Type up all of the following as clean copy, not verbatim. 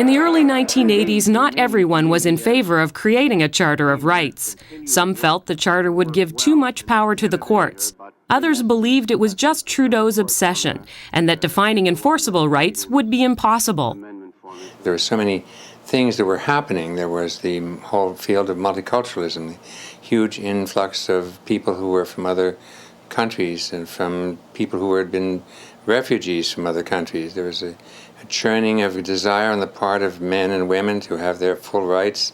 In the early 1980s, not everyone was in favor of creating a Charter of Rights. Some felt the charter would give too much power to the courts. Others believed it was just Trudeau's obsession, and that defining enforceable rights would be impossible. There were so many things that were happening. There was the whole field of multiculturalism, the huge influx of people who were from other countries and from people who had been refugees from other countries. There was a churning of a desire on the part of men and women to have their full rights.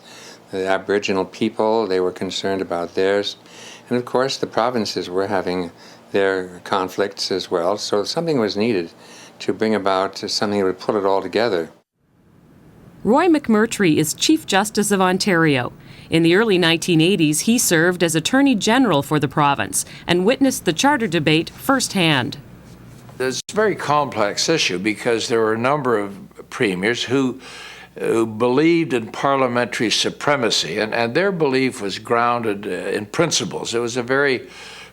The Aboriginal people, they were concerned about theirs. And of course, the provinces were having their conflicts as well. So something was needed to bring about something that would pull it all together. Roy McMurtry is Chief Justice of Ontario. In the early 1980s, he served as Attorney General for the province and witnessed the charter debate firsthand. It's a very complex issue because there were a number of premiers who believed in parliamentary supremacy, and their belief was grounded in principles. It was a very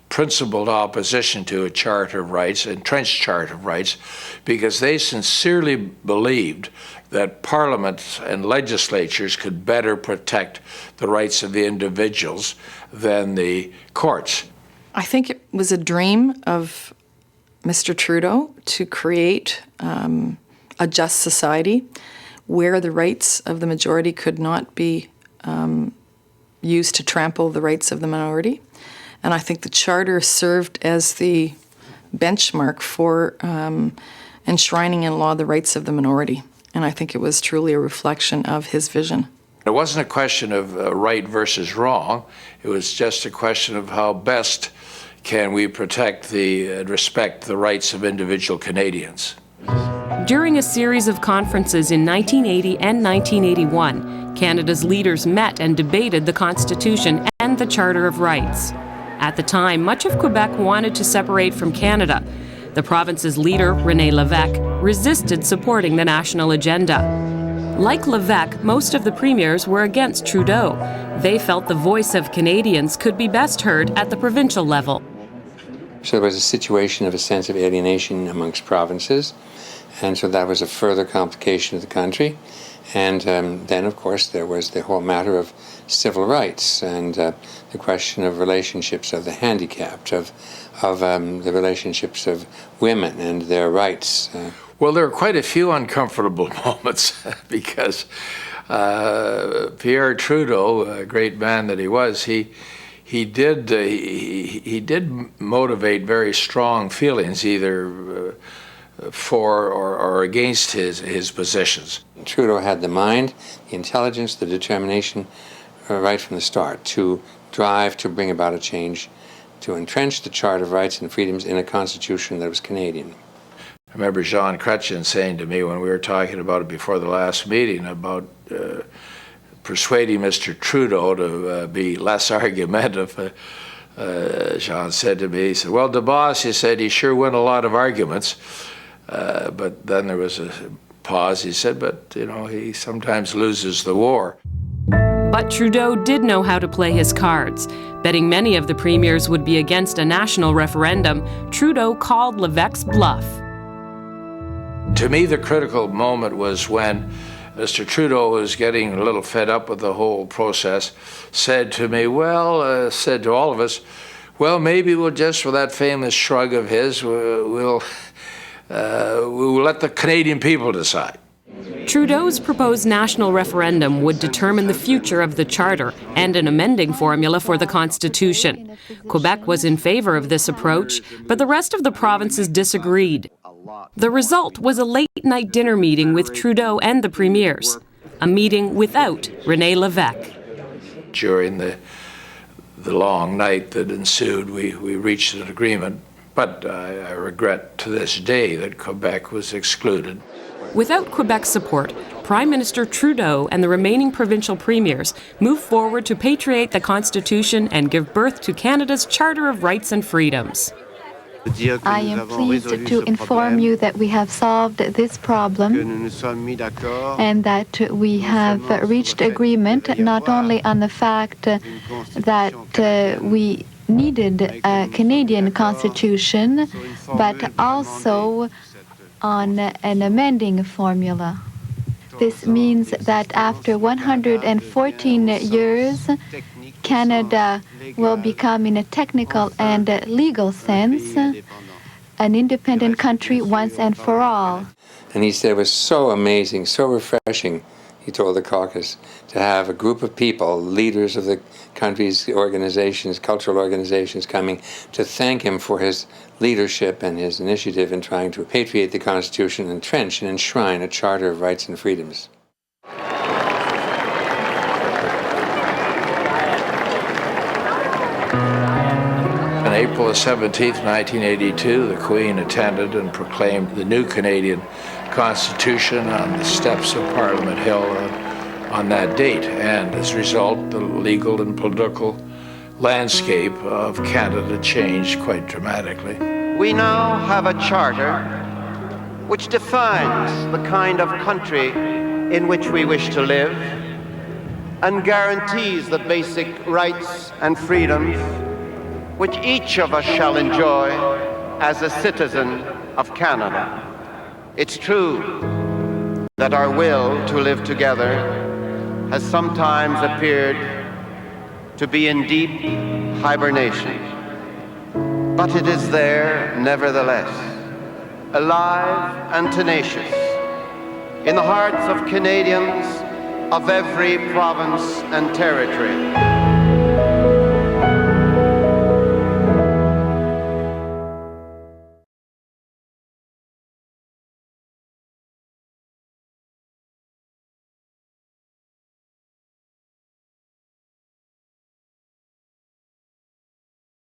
principled opposition to a Charter of Rights, entrenched Charter of Rights, because they sincerely believed that parliaments and legislatures could better protect the rights of the individuals than the courts. I think it was a dream of Mr. Trudeau to create a just society where the rights of the majority could not be used to trample the rights of the minority. And I think the Charter served as the benchmark for enshrining in law the rights of the minority. And I think it was truly a reflection of his vision. It wasn't a question of right versus wrong. It was just a question of how best can we protect and respect the rights of individual Canadians. During a series of conferences in 1980 and 1981, Canada's leaders met and debated the Constitution and the Charter of Rights. At the time, much of Quebec wanted to separate from Canada. The province's leader, René Lévesque, resisted supporting the national agenda. Like Lévesque, most of the premiers were against Trudeau. They felt the voice of Canadians could be best heard at the provincial level. So there was a situation of a sense of alienation amongst provinces, and so that was a further complication of the country. And then, of course, there was the whole matter of civil rights and the question of relationships of the handicapped, of the relationships of women and their rights. Well, there were quite a few uncomfortable moments because Pierre Trudeau, a great man that he was, he did motivate very strong feelings, either for or against his positions. Trudeau had the mind, the intelligence, the determination right from the start to drive to bring about a change, to entrench the Charter of Rights and Freedoms in a constitution that was Canadian. I remember Jean Chrétien saying to me when we were talking about it before the last meeting about persuading Mr. Trudeau to be less argumentative. Jean said to me, he said, well, DeBoss, he said, he sure won a lot of arguments. But then there was a pause. He said, but, you know, he sometimes loses the war. But Trudeau did know how to play his cards. Betting many of the premiers would be against a national referendum, Trudeau called Lévesque's bluff. To me, the critical moment was when Mr. Trudeau was getting a little fed up with the whole process, said to me, said to all of us, well, maybe we'll just, with that famous shrug of his, we'll let the Canadian people decide. Trudeau's proposed national referendum would determine the future of the Charter and an amending formula for the Constitution. Quebec was in favor of this approach, but the rest of the provinces disagreed. The result was a late-night dinner meeting with Trudeau and the premiers, a meeting without René Lévesque. During the long night that ensued, we reached an agreement, but I regret to this day that Quebec was excluded. Without Quebec's support, Prime Minister Trudeau and the remaining provincial premiers moved forward to patriate the Constitution and give birth to Canada's Charter of Rights and Freedoms. I am pleased to inform you that we have solved this problem and that we have reached agreement not only on the fact that we needed a Canadian Constitution, but also on an amending formula. This means that after 114 years, Canada will become, in a technical and legal sense, an independent country once and for all. And he said it was so amazing, so refreshing, he told the caucus, to have a group of people, leaders of the country's organizations, cultural organizations, coming to thank him for his leadership and his initiative in trying to repatriate the Constitution, entrench and enshrine a Charter of Rights and Freedoms. On April 17th, 1982, the Queen attended and proclaimed the new Canadian Constitution on the steps of Parliament Hill on that date. And as a result, the legal and political landscape of Canada changed quite dramatically. We now have a charter which defines the kind of country in which we wish to live and guarantees the basic rights and freedoms which each of us shall enjoy as a citizen of Canada. It's true that our will to live together has sometimes appeared to be in deep hibernation, but it is there nevertheless, alive and tenacious, in the hearts of Canadians of every province and territory.